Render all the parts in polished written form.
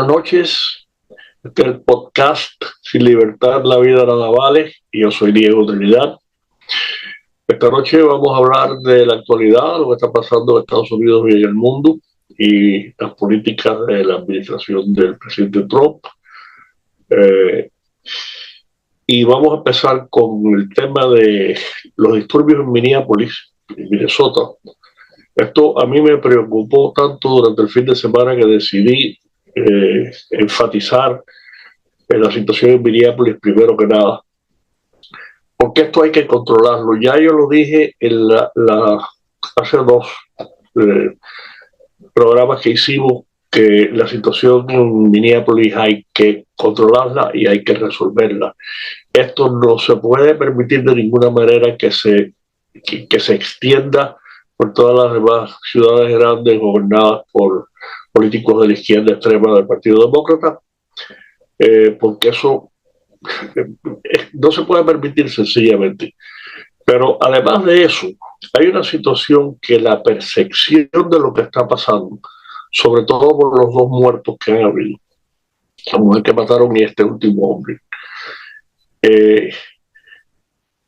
Buenas noches. Este es el podcast Sin Libertad la vida nada vale y yo soy Diego Trinidad. Esta noche vamos a hablar de la actualidad, lo que está pasando en Estados Unidos y en el mundo y las políticas de la administración del presidente Trump. Y vamos a empezar con el tema de los disturbios en Minneapolis, en Minnesota. Esto a mí me preocupó tanto durante el fin de semana que decidí enfatizar la situación en Minneapolis primero que nada, porque esto hay que controlarlo. Ya yo lo dije en hace dos programas que hicimos, que la situación en Minneapolis hay que controlarla y hay que resolverla. Esto no se puede permitir de ninguna manera que se extienda por todas las demás ciudades grandes gobernadas por políticos de la izquierda extrema del Partido Demócrata, porque eso no se puede permitir sencillamente. Pero además de eso, hay una situación que la percepción de lo que está pasando, sobre todo por los dos muertos que han habido, la mujer que mataron y este último hombre,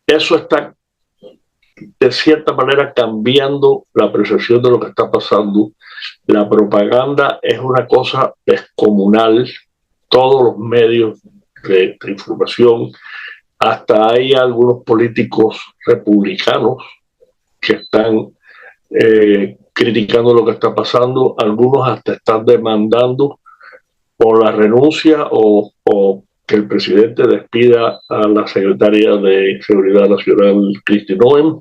eso está de cierta manera cambiando la percepción de lo que está pasando. La propaganda es una cosa descomunal, todos los medios de información, hasta hay algunos políticos republicanos que están criticando lo que está pasando, algunos hasta están demandando por la renuncia o que el presidente despida a la secretaria de Seguridad Nacional, Kristi Noem,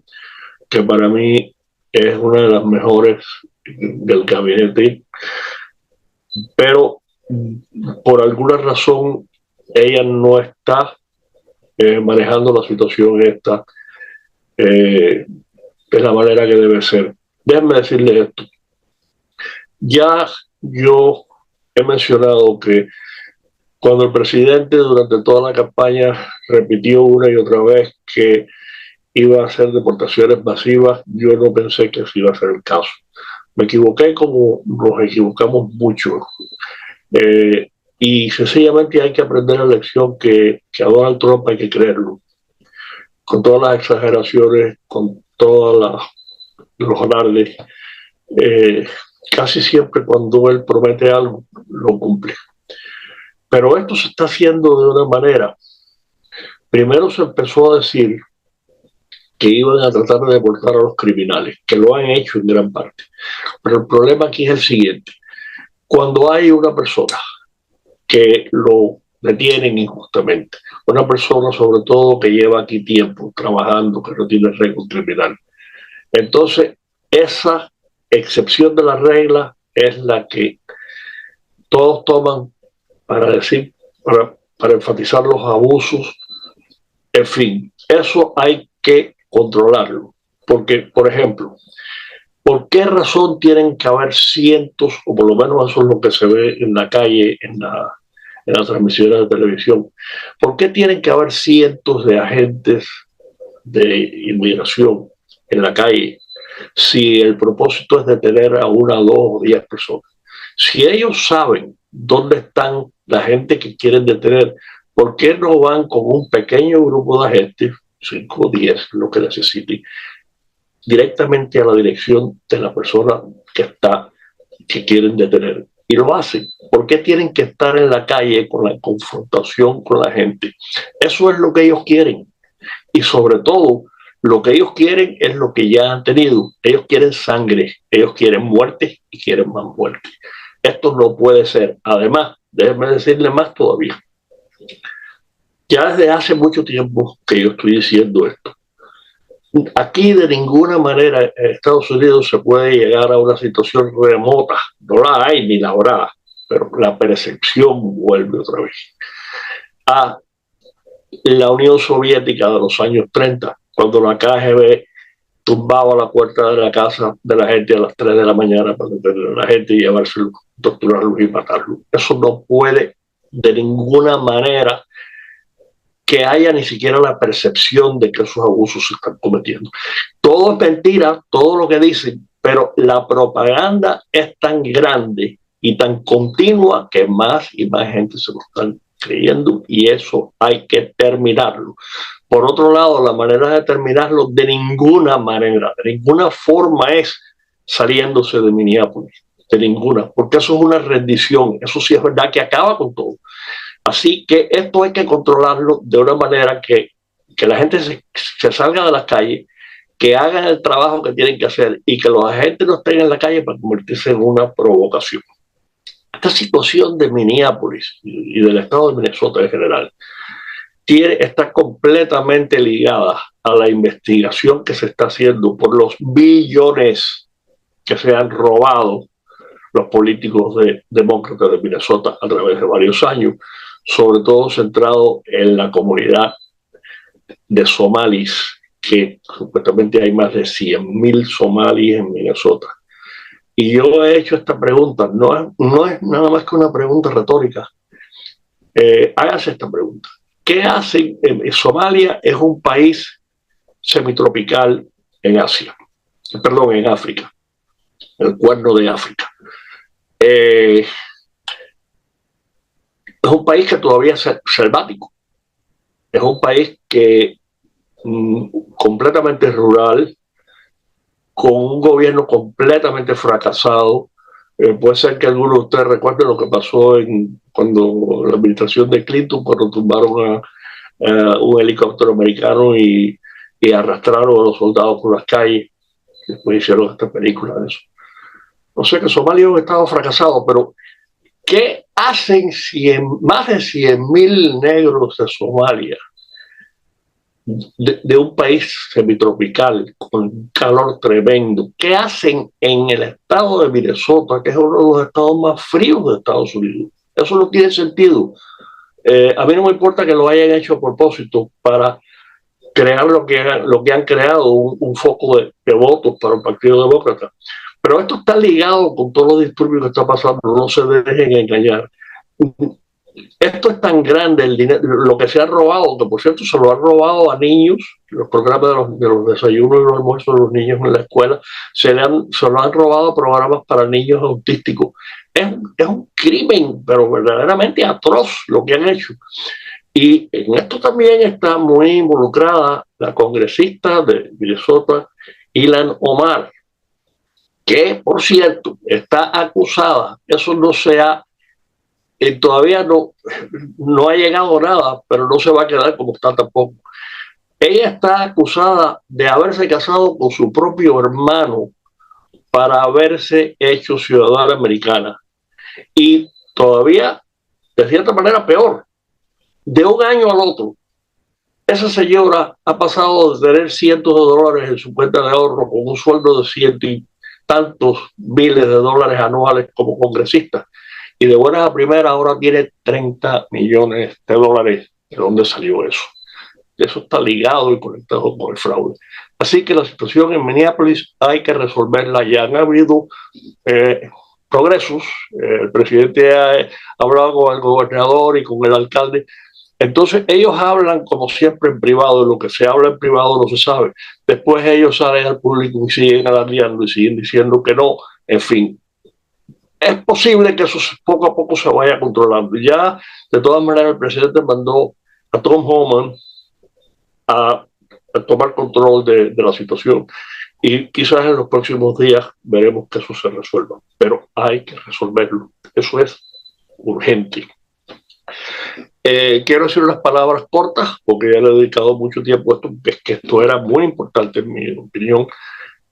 que para mí es una de las mejores del gabinete, pero por alguna razón ella no está manejando la situación esta de la manera que debe ser. Déjenme decirles esto. Ya yo he mencionado que cuando el presidente durante toda la campaña repitió una y otra vez que iba a hacer deportaciones masivas, yo no pensé que así iba a ser el caso. Me equivoqué como nos equivocamos mucho. Y sencillamente hay que aprender la lección que a Donald Trump hay que creerlo. Con todas las exageraciones, con todos los alardes, casi siempre cuando él promete algo, lo cumple. Pero esto se está haciendo de una manera. Primero se empezó a decir que iban a tratar de deportar a los criminales, que lo han hecho en gran parte. Pero el problema aquí es el siguiente. Cuando hay una persona que lo detienen injustamente, una persona sobre todo que lleva aquí tiempo trabajando, que no tiene récord criminal, entonces esa excepción de la regla es la que todos toman para decir, para enfatizar los abusos. En fin, eso hay que controlarlo, porque, por ejemplo, ¿por qué razón tienen que haber cientos, o por lo menos eso es lo que se ve en la calle, en las transmisiones de televisión? ¿Por qué tienen que haber cientos de agentes de inmigración en la calle si el propósito es detener a 1, 2 o 10 personas? Si ellos saben dónde están la gente que quieren detener, ¿por qué no van con un pequeño grupo de agentes, 5 o 10, lo que necesiten, directamente a la dirección de la persona que quieren detener? Y lo hacen. ¿Por qué tienen que estar en la calle con la confrontación con la gente? Eso es lo que ellos quieren. Y sobre todo, lo que ellos quieren es lo que ya han tenido. Ellos quieren sangre, ellos quieren muerte y quieren más muerte. Esto no puede ser. Además, déjenme decirle más todavía. Ya desde hace mucho tiempo que yo estoy diciendo esto. Aquí de ninguna manera en Estados Unidos se puede llegar a una situación remota. No la hay ni la habrá, pero la percepción vuelve otra vez a la Unión Soviética de los años 30, cuando la KGB tumbaba la puerta de la casa de la gente a las 3 de la mañana para detener a la gente y llevárselo, torturarlos y matarlos. Eso no puede de ninguna manera que haya ni siquiera la percepción de que esos abusos se están cometiendo. Todo es mentira, todo lo que dicen, pero la propaganda es tan grande y tan continua que más y más gente se lo están creyendo, y eso hay que terminarlo. Por otro lado, la manera de terminarlo de ninguna forma es saliéndose de Minneapolis, de ninguna, porque eso es una rendición, eso sí es verdad que acaba con todo. Así que esto hay que controlarlo de una manera que la gente se salga de las calles, que hagan el trabajo que tienen que hacer y que los agentes no estén en la calle para convertirse en una provocación. Esta situación de Minneapolis y del estado de Minnesota en general está completamente ligada a la investigación que se está haciendo por los billones que se han robado los políticos demócratas de Minnesota a través de varios años, sobre todo centrado en la comunidad de somalíes, que supuestamente hay más de 100,000 somalíes en Minnesota. Y yo he hecho esta pregunta, no es nada más que una pregunta retórica. Hágase esta pregunta. ¿Qué hacen? Somalia es un país semitropical en Asia, en África, el Cuerno de África. Es un país que todavía es selvático, es un país que completamente rural, con un gobierno completamente fracasado. Puede ser que algunos de ustedes recuerden lo que pasó cuando la administración de Clinton, cuando tumbaron a un helicóptero americano y arrastraron a los soldados por las calles. Después hicieron esta película de eso. No sé, que Somalia es un estado fracasado, pero ¿qué hacen más de 100,000 negros de Somalia, de un país semitropical con calor tremendo? ¿Qué hacen en el estado de Minnesota, que es uno de los estados más fríos de Estados Unidos? Eso no tiene sentido. A mí no me importa que lo hayan hecho a propósito para crear lo que han creado, un foco de votos para el Partido Demócrata. Pero esto está ligado con todos los disturbios que está pasando, no se dejen engañar. Esto es tan grande, el dinero, lo que se ha robado, que por cierto se lo han robado a niños, los programas de los desayunos y los almuerzos de los niños en la escuela, se lo han robado a programas para niños autísticos. Es un crimen, pero verdaderamente atroz lo que han hecho. Y en esto también está muy involucrada la congresista de Minnesota, Ilhan Omar, que por cierto está acusada, eso no se ha, todavía no ha llegado nada, pero no se va a quedar como está tampoco. Ella está acusada de haberse casado con su propio hermano para haberse hecho ciudadana americana. Y todavía, de cierta manera, peor, de un año al otro, esa señora ha pasado de tener cientos de dólares en su cuenta de ahorro con un sueldo de cientos y tantos miles de dólares anuales como congresista, y de buenas a primeras ahora tiene 30 millones de dólares. ¿De dónde salió eso? Eso está ligado y conectado con el fraude. Así que la situación en Minneapolis hay que resolverla. Ya han habido progresos. El presidente ha hablado con el gobernador y con el alcalde. Entonces ellos hablan como siempre en privado, lo que se habla en privado no se sabe. Después ellos salen al público y siguen alardeando y siguen diciendo que no. En fin, es posible que eso poco a poco se vaya controlando. Ya, de todas maneras, el presidente mandó a Tom Homan a tomar control de la situación, y quizás en los próximos días veremos que eso se resuelva, pero hay que resolverlo. Eso es urgente. Quiero decir unas palabras cortas, porque ya le he dedicado mucho tiempo a esto, que esto era muy importante, en mi opinión,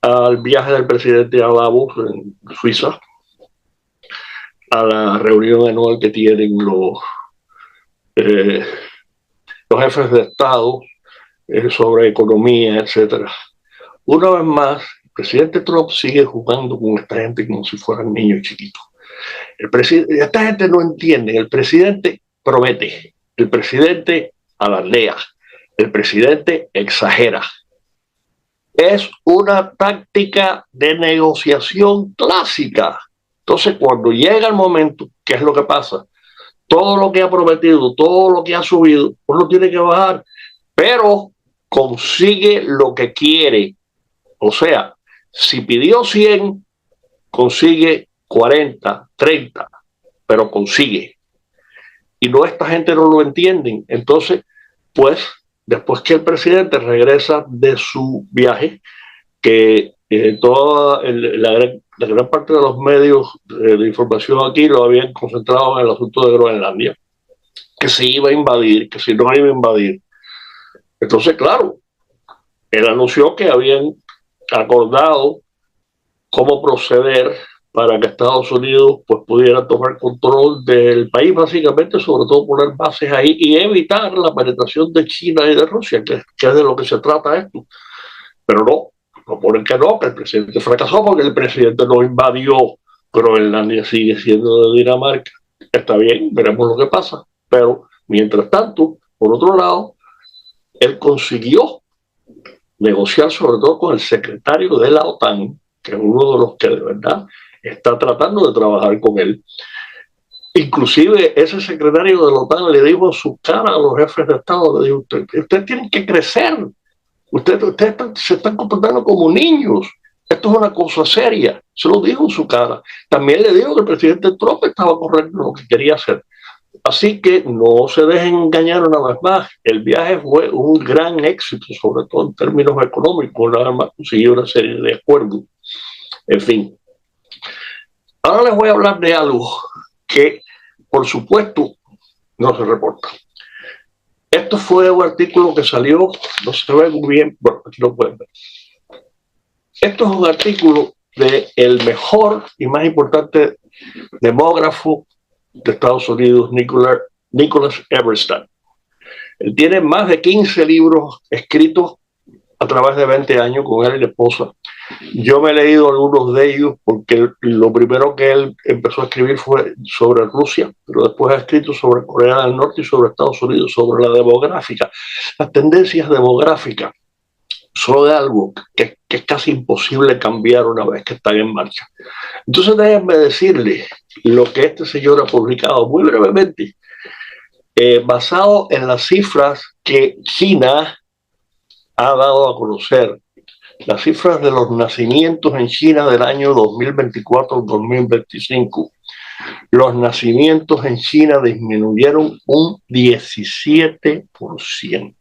al viaje del presidente a Davos, en Suiza, a la reunión anual que tienen los jefes de Estado sobre economía, etc. Una vez más, el presidente Trump sigue jugando con esta gente como si fueran niños chiquitos. Esta gente no entiende. El presidente promete, el presidente alardea, el presidente exagera. Es una táctica de negociación clásica. Entonces, cuando llega el momento, ¿qué es lo que pasa? Todo lo que ha prometido, todo lo que ha subido, uno tiene que bajar, pero consigue lo que quiere. O sea, si pidió 100, consigue 40, 30, pero consigue. Y no, esta gente no lo entienden. Entonces, pues, después que el presidente regresa de su viaje, que toda la gran parte de los medios de información aquí lo habían concentrado en el asunto de Groenlandia, que se iba a invadir, que si no iba a invadir. Entonces, claro, él anunció que habían acordado cómo proceder para que Estados Unidos pues, pudiera tomar control del país, básicamente, sobre todo poner bases ahí y evitar la penetración de China y de Rusia, que es de lo que se trata esto. Pero no ponen que no, que el presidente fracasó porque el presidente no invadió Groenlandia, sigue siendo de Dinamarca. Está bien, veremos lo que pasa. Pero, mientras tanto, por otro lado, él consiguió negociar sobre todo con el secretario de la OTAN, que es uno de los que de verdad está tratando de trabajar con él. Inclusive ese secretario de la OTAN le dijo en su cara a los jefes de Estado, le dijo, ustedes tienen que crecer, ustedes se están comportando como niños, esto es una cosa seria, se lo dijo en su cara. También le dijo que el presidente Trump estaba correcto en lo que quería hacer. Así que no se dejen engañar una vez más. El viaje fue un gran éxito, sobre todo en términos económicos, nada más consiguió una serie de acuerdos. En fin. Ahora les voy a hablar de algo que, por supuesto, no se reporta. Esto fue un artículo que salió, no se ve muy bien, bueno, aquí lo pueden ver. Esto es un artículo del mejor y más importante demógrafo de Estados Unidos, Nicholas Eberstein. Él tiene más de 15 libros escritos a través de 20 años con él y la esposa. Yo me he leído algunos de ellos porque lo primero que él empezó a escribir fue sobre Rusia, pero después ha escrito sobre Corea del Norte y sobre Estados Unidos, sobre la demográfica. Las tendencias demográficas son algo que es casi imposible cambiar una vez que están en marcha. Entonces déjenme decirles lo que este señor ha publicado muy brevemente, basado en las cifras que China ha dado a conocer, las cifras de los nacimientos en China del año 2024-2025. Los nacimientos en China disminuyeron un 17%.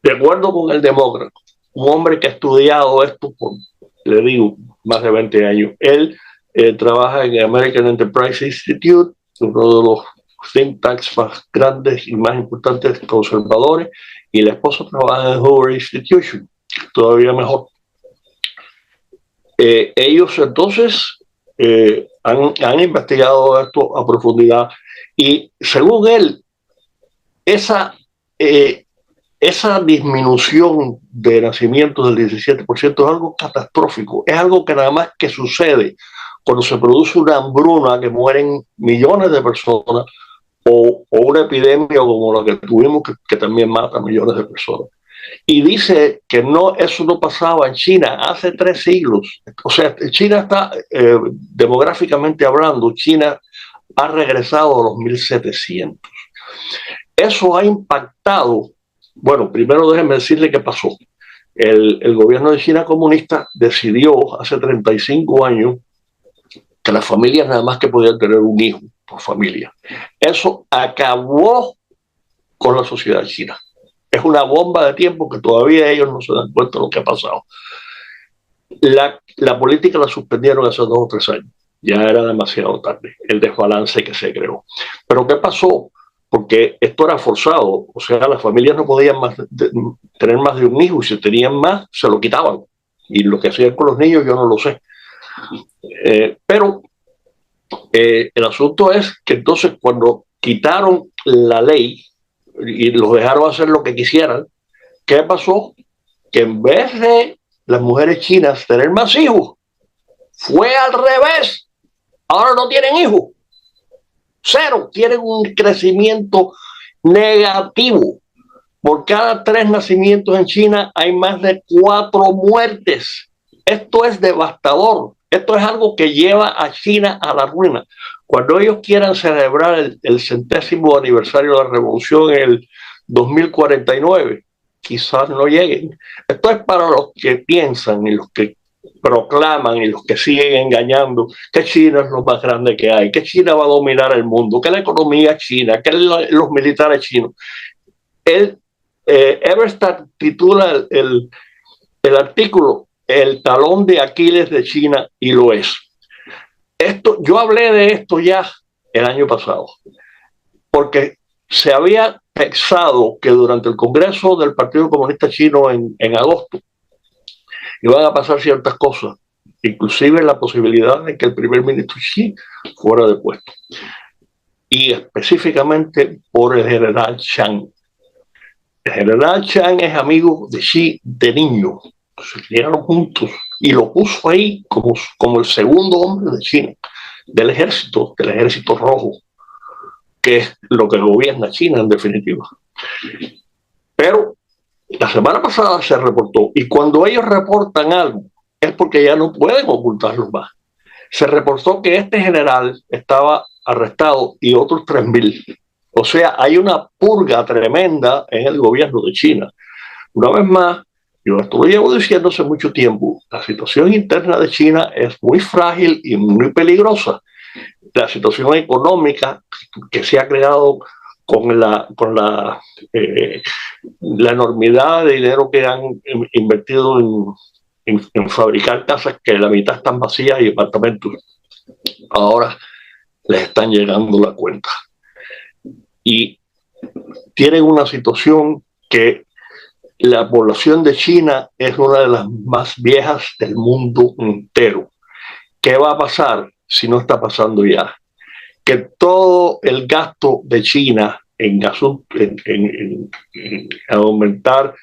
De acuerdo con el demógrafo, un hombre que ha estudiado esto por, le digo, más de 20 años. Él trabaja en American Enterprise Institute, uno de los think tanks más grandes y más importantes conservadores, y la esposa trabaja en Hoover Institution, todavía mejor. Ellos entonces han investigado esto a profundidad y según él, esa disminución de nacimientos del 17% es algo catastrófico, es algo que nada más que sucede cuando se produce una hambruna que mueren millones de personas o una epidemia como la que tuvimos que también mata millones de personas. Y dice que eso no pasaba en China hace 3 siglos. O sea, China está, demográficamente hablando, China ha regresado a los 1700. Eso ha impactado. Bueno, primero déjenme decirle qué pasó. El gobierno de China comunista decidió hace 35 años que las familias nada más que podían tener un hijo por familia. Eso acabó con la sociedad china. Es una bomba de tiempo que todavía ellos no se dan cuenta de lo que ha pasado. La política la suspendieron hace 2 o 3 años. Ya era demasiado tarde, el desbalance que se creó. Pero ¿qué pasó? Porque esto era forzado. O sea, las familias no podían tener más de un hijo y si tenían más, se lo quitaban. Y lo que hacían con los niños yo no lo sé. Pero el asunto es que entonces cuando quitaron la ley y los dejaron hacer lo que quisieran, ¿qué pasó? Que en vez de las mujeres chinas tener más hijos, fue al revés. Ahora no tienen hijos. 0, tienen un crecimiento negativo. Por cada 3 nacimientos en China hay más de 4 muertes. Esto es devastador. Esto es algo que lleva a China a la ruina. Cuando ellos quieran celebrar el 100º aniversario de la revolución en el 2049, quizás no lleguen. Esto es para los que piensan y los que proclaman y los que siguen engañando que China es lo más grande que hay, que China va a dominar el mundo, que la economía china, que los militares chinos. Eberstadt titula el artículo "El talón de Aquiles de China", y lo es. Yo hablé de esto ya el año pasado, porque se había pensado que durante el Congreso del Partido Comunista Chino en agosto iban a pasar ciertas cosas, inclusive la posibilidad de que el primer ministro Xi fuera depuesto, y específicamente por el general Chang. El general Chang es amigo de Xi de niño, se criaron juntos y lo puso ahí como el segundo hombre de China, del ejército rojo, que es lo que gobierna China en definitiva. Pero la semana pasada se reportó, y cuando ellos reportan algo es porque ya no pueden ocultarlo más. Se reportó que este general estaba arrestado y otros 3.000. O sea, hay una purga tremenda en el gobierno de China. Una vez más, yo esto lo llevo diciendo hace mucho tiempo, la situación interna de China es muy frágil y muy peligrosa. La situación económica que se ha creado con la enormidad de dinero que han invertido en fabricar casas que la mitad están vacías y apartamentos, ahora les están llegando la cuenta. Y tienen una situación que la población de China es una de las más viejas del mundo entero. ¿Qué va a pasar si no está pasando ya? Que todo el gasto de China en aumentar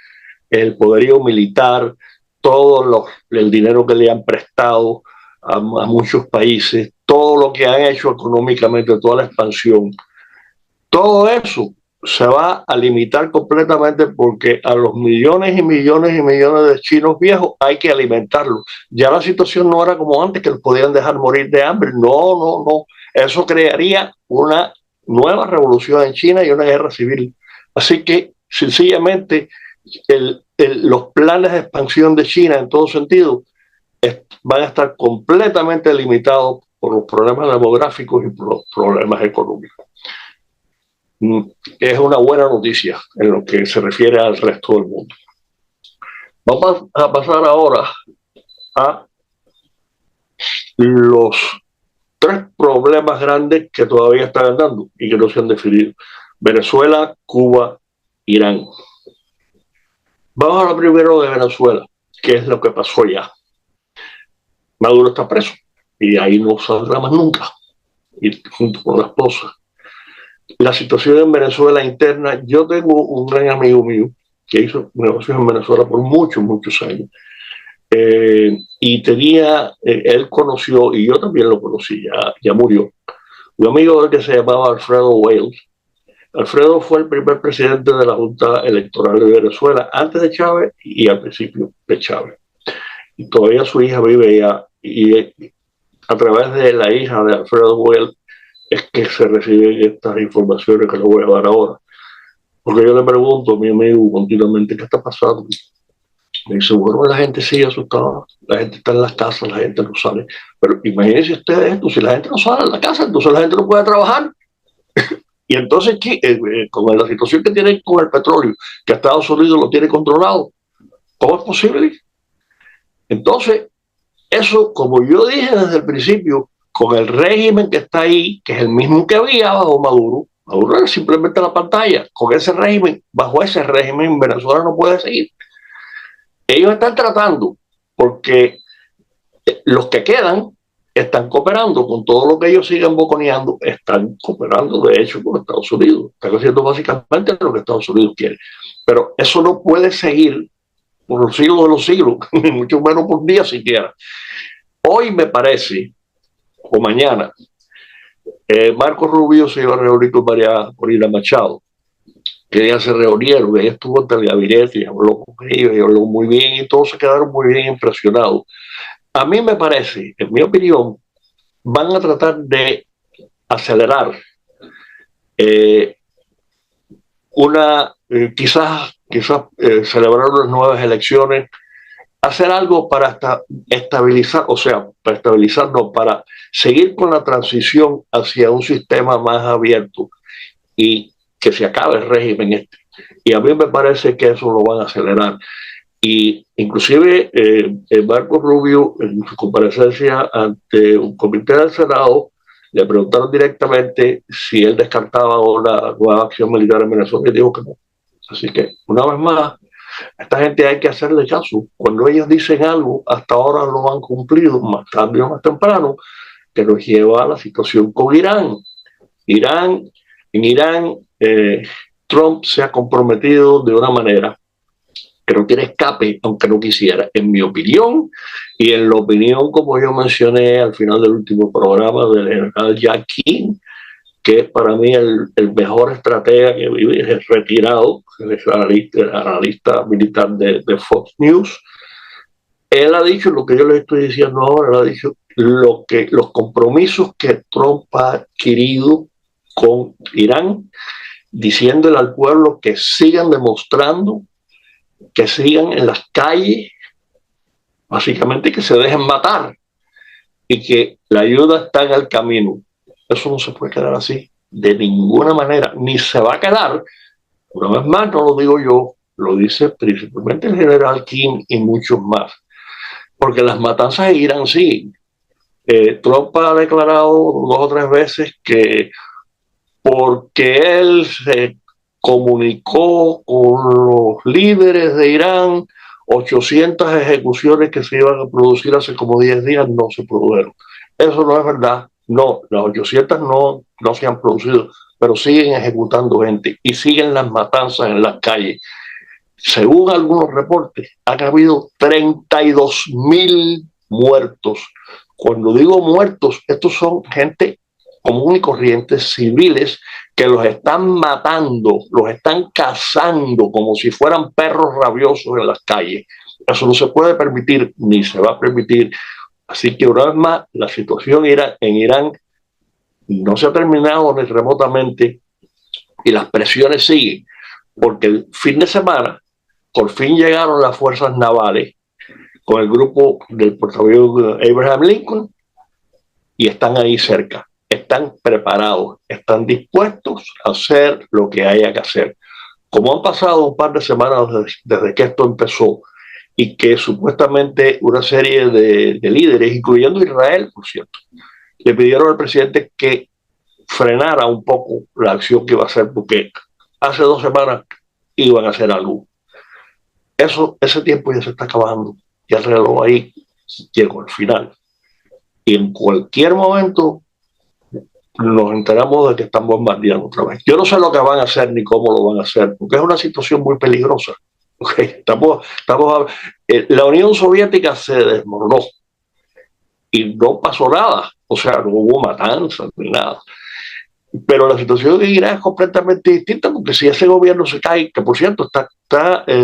el poderío militar, todo el dinero que le han prestado a muchos países, todo lo que han hecho económicamente, toda la expansión, todo eso se va a limitar completamente, porque a los millones y millones y millones de chinos viejos hay que alimentarlos. Ya la situación no era como antes, que los podían dejar morir de hambre. No. Eso crearía una nueva revolución en China y una guerra civil. Así que, sencillamente, los planes de expansión de China en todo sentido van a estar completamente limitados por los problemas demográficos y por los problemas económicos. Es una buena noticia en lo que se refiere al resto del mundo. Vamos a pasar ahora a los 3 problemas grandes que todavía están andando y que no se han definido: Venezuela, Cuba, Irán. Vamos a hablar primero de Venezuela, que es lo que pasó ya. Maduro está preso y ahí no saldrá más nunca, y junto con la esposa. La situación en Venezuela interna, yo tengo un gran amigo mío que hizo negocios en Venezuela por muchos años, y él conoció, y yo también lo conocí, ya murió, un amigo que se llamaba Alfredo Wales. Alfredo fue el primer presidente de la Junta Electoral de Venezuela, antes de Chávez y al principio de Chávez. Y todavía su hija vive allá, y a través de la hija de Alfredo Wales es que se reciben estas informaciones que les voy a dar ahora. Porque yo le pregunto a mi amigo continuamente: ¿qué está pasando? Me dice: bueno, la gente sigue asustada, la gente está en las casas, la gente no sale. Pero imagínense ustedes esto: si la gente no sale a la casa, entonces la gente no puede trabajar. Y entonces, con la situación que tienen con el petróleo, que Estados Unidos lo tiene controlado, ¿cómo es posible? Entonces, eso, como yo dije desde el principio, con el régimen que está ahí, que es el mismo que había bajo Maduro, Maduro era simplemente la pantalla. Con ese régimen, bajo ese régimen, Venezuela no puede seguir. Ellos están tratando, porque los que quedan están cooperando con todo lo que ellos siguen boconeando, están cooperando de hecho con Estados Unidos, están haciendo básicamente lo que Estados Unidos quiere. Pero eso no puede seguir por los siglos de los siglos, ni mucho menos por día siquiera. Hoy me parece, o mañana, Marco Rubio se iba a reunir con María Corina Machado, que ellas se reunieron, ella estuvo ante el gabinete y habló con ellos, y habló muy bien, y todos se quedaron muy bien impresionados. A mí me parece, en mi opinión, van a tratar de acelerar quizás celebrar unas nuevas elecciones hacer algo para estabilizar, o sea, para estabilizar, no, para seguir con la transición hacia un sistema más abierto y que se acabe el régimen este. Y a mí me parece que eso lo van a acelerar. Y inclusive Marco Rubio, en su comparecencia ante un comité del Senado, le preguntaron directamente si él descartaba una nueva acción militar en Venezuela y dijo que no. Así que, una vez más, a esta gente hay que hacerle caso. Cuando ellos dicen algo, hasta ahora lo han cumplido, más tarde o más temprano, que nos lleva a la situación con Irán. En Irán, Trump se ha comprometido de una manera que no tiene escape, aunque no quisiera, en mi opinión, y en la opinión, como yo mencioné al final del último programa, del general Jack King, que es para mí el mejor estratega que vive, es retirado, el analista militar de Fox News. Él ha dicho lo que yo le estoy diciendo ahora, él ha dicho los compromisos que Trump ha adquirido con Irán, diciéndole al pueblo que sigan demostrando, que sigan en las calles, básicamente que se dejen matar y que la ayuda está en el camino. Eso no se puede quedar así, de ninguna manera, ni se va a quedar. Una vez más, no lo digo yo, lo dice principalmente el general King y muchos más, porque las matanzas en Irán siguen. Trump ha declarado 2 o 3 veces que porque él se comunicó con los líderes de Irán, 800 ejecuciones que se iban a producir hace como 10 días no se produjeron. Eso no es verdad. No, las 800 no se han producido, pero siguen ejecutando gente y siguen las matanzas en las calles. Según algunos reportes, han habido 32.000 muertos. Cuando digo muertos, estos son gente común y corriente, civiles, que los están matando, los están cazando como si fueran perros rabiosos en las calles. Eso no se puede permitir, ni se va a permitir. Así que una vez más, la situación en Irán no se ha terminado ni remotamente y las presiones siguen, porque el fin de semana por fin llegaron las fuerzas navales con el grupo del portaavión Abraham Lincoln y están ahí cerca. Están preparados, están dispuestos a hacer lo que haya que hacer. Como han pasado un par de semanas desde que esto empezó y que supuestamente una serie de líderes, incluyendo Israel, por cierto, le pidieron al presidente que frenara un poco la acción que iba a hacer, porque hace 2 semanas iban a hacer algo. Ese tiempo ya se está acabando, ya el reloj ahí llegó al final. Y en cualquier momento nos enteramos de que están bombardeando otra vez. Yo no sé lo que van a hacer ni cómo lo van a hacer, porque es una situación muy peligrosa. Okay. La Unión Soviética se desmoronó y no pasó nada, o sea, no hubo matanzas ni nada. Pero la situación en Irán es completamente distinta, porque si ese gobierno se cae, que por cierto está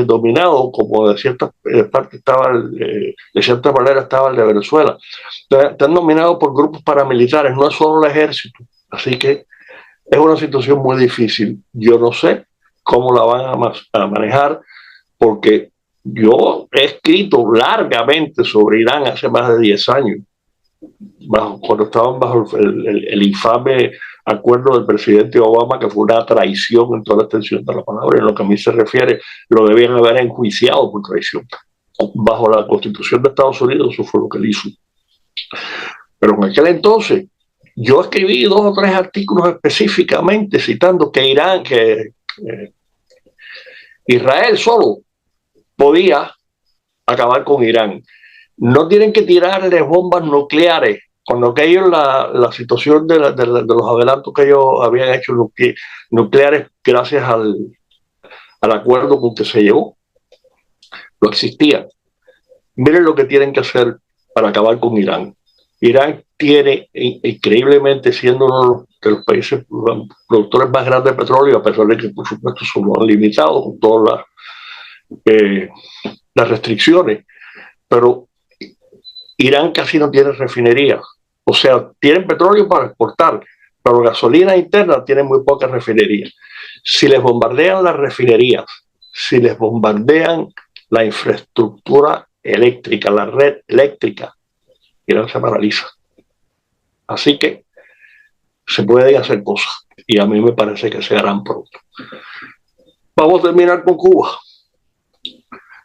dominado, como de cierta parte estaba, de cierta manera estaba el de Venezuela, están dominados por grupos paramilitares, no es solo el ejército. Así que es una situación muy difícil. Yo no sé cómo la van a manejar, porque yo he escrito largamente sobre Irán hace más de 10 años, cuando estaban bajo el infame acuerdo del presidente Obama, que fue una traición en toda la extensión de la palabra. En lo que a mí se refiere, lo debían haber enjuiciado por traición. Bajo la Constitución de Estados Unidos, eso fue lo que él hizo. Pero en aquel entonces, yo escribí 2 o 3 artículos específicamente citando que Israel solo podía acabar con Irán. No tienen que tirarle bombas nucleares. Cuando aquello, la situación de los adelantos que ellos habían hecho nucleares gracias al acuerdo con que se llegó, no existían. Miren lo que tienen que hacer para acabar con Irán. Irán tiene, increíblemente, siendo uno de los países productores más grandes de petróleo, a pesar de que, por supuesto, somos limitados con todas las restricciones, pero Irán casi no tiene refinerías. O sea, tienen petróleo para exportar, pero gasolina interna tienen muy pocas refinerías. Si les bombardean las refinerías, si les bombardean la infraestructura eléctrica, la red eléctrica, Irán se paraliza. Así que se pueden hacer cosas y a mí me parece que se harán pronto. Vamos a terminar con Cuba.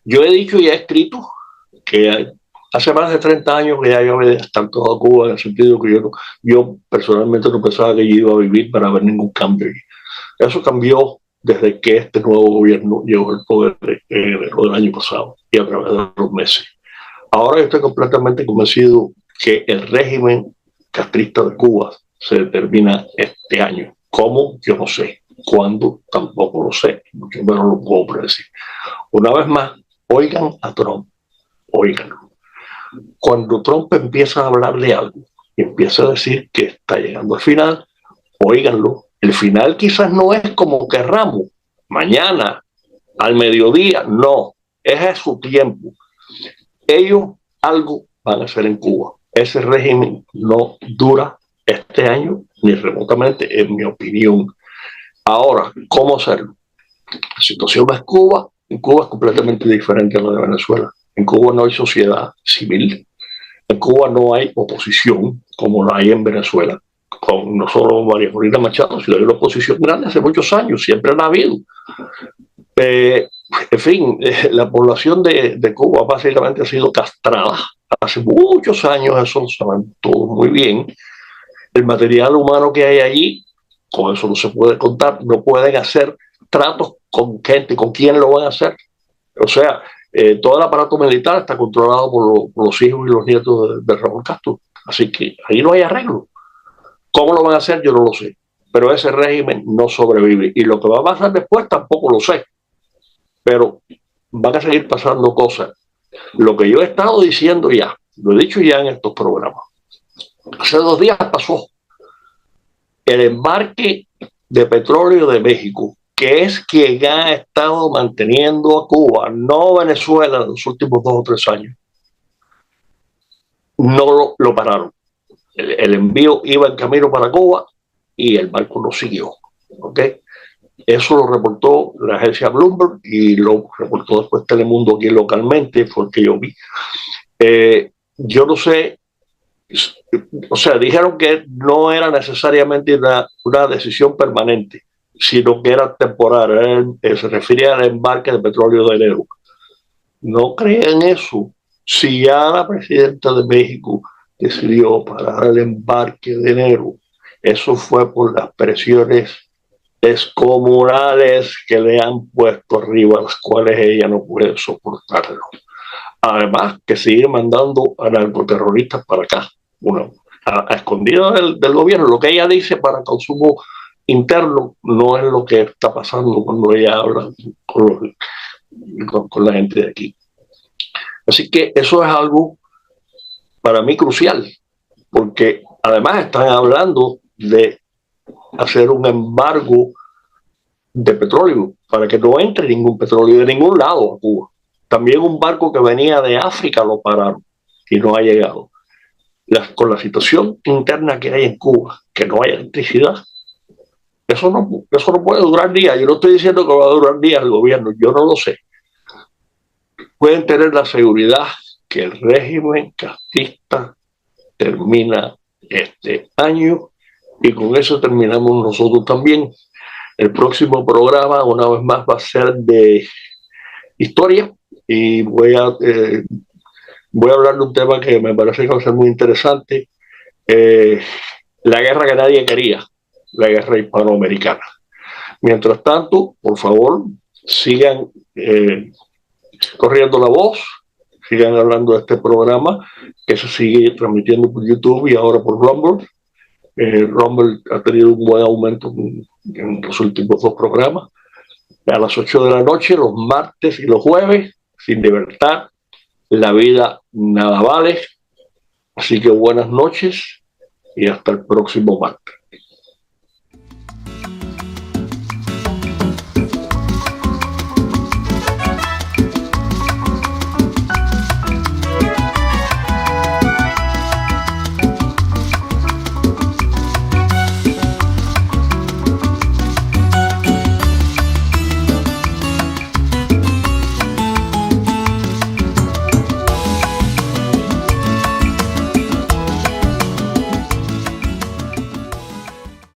Yo he dicho y he escrito que hace más de 30 años que ya yo había estancado a Cuba, en el sentido que yo personalmente no pensaba que yo iba a vivir para ver ningún cambio. Eso cambió desde que este nuevo gobierno llegó al poder el año pasado y a través de los meses. Ahora yo estoy completamente convencido que el régimen castrista de Cuba se determina este año. ¿Cómo? Yo no sé. ¿Cuándo? Tampoco lo sé. Mucho menos lo puedo predecir. Una vez más, oigan a Trump. Óiganlo. Cuando Trump empieza a hablar de algo y empieza a decir que está llegando al final, óiganlo. El final quizás no es como querramos, mañana, al mediodía, no. Es su tiempo. Ellos algo van a hacer en Cuba. Ese régimen no dura este año ni remotamente, en mi opinión. Ahora, ¿cómo hacerlo? La situación en Cuba es completamente diferente a la de Venezuela. En Cuba no hay sociedad civil. En Cuba no hay oposición como la hay en Venezuela. Con no solo María Corina Machado, sino hay una oposición grande hace muchos años, siempre la ha habido. En fin, la población de Cuba básicamente ha sido castrada. Hace muchos años, eso lo saben todos muy bien. El material humano que hay allí, con eso no se puede contar, no pueden hacer tratos con gente, ¿con quién lo van a hacer? O sea, todo el aparato militar está controlado por los hijos y los nietos de Raúl Castro. Así que ahí no hay arreglo. ¿Cómo lo van a hacer? Yo no lo sé. Pero ese régimen no sobrevive. Y lo que va a pasar después tampoco lo sé. Pero van a seguir pasando cosas. Lo que yo he estado diciendo ya, lo he dicho ya en estos programas. Hace 2 días pasó el embarque de petróleo de México, que es quien ha estado manteniendo a Cuba, no Venezuela, en los últimos 2 o 3 años. No lo pararon. El envío iba en camino para Cuba y el barco no siguió. ¿Okay? Eso lo reportó la agencia Bloomberg y lo reportó después Telemundo aquí localmente, fue el que yo vi. Yo no sé, o sea, dijeron que no era necesariamente una decisión permanente, sino que era temporal. Se refiere al embarque de petróleo de enero. No crean eso. Si ya la presidenta de México decidió parar el embarque de enero, eso fue por las presiones descomunales que le han puesto arriba, las cuales ella no puede soportarlo. Además, que sigue mandando a narcoterroristas para acá, bueno, a escondidas del gobierno. Lo que ella dice para consumo interno no es lo que está pasando cuando ella habla con la gente de aquí. Así que eso es algo para mí crucial, porque además están hablando de hacer un embargo de petróleo para que no entre ningún petróleo de ningún lado a Cuba. También un barco que venía de África lo pararon y no ha llegado. Con la situación interna que hay en Cuba, que no hay electricidad, eso no puede durar días. Yo no estoy diciendo que va a durar días el gobierno, yo no lo sé. Pueden tener la seguridad que el régimen castrista termina este año y con eso terminamos nosotros también. El próximo programa, una vez más, va a ser de historia y voy a hablar de un tema que me parece que va a ser muy interesante, la guerra que nadie quería, la guerra hispanoamericana. Mientras tanto, por favor, sigan corriendo la voz, sigan hablando de este programa que se sigue transmitiendo por YouTube y ahora por Rumble. Rumble ha tenido un buen aumento en los últimos 2 programas. A las 8 de la noche, los martes y los jueves, Sin Libertad, la vida nada vale. Así que buenas noches y hasta el próximo martes.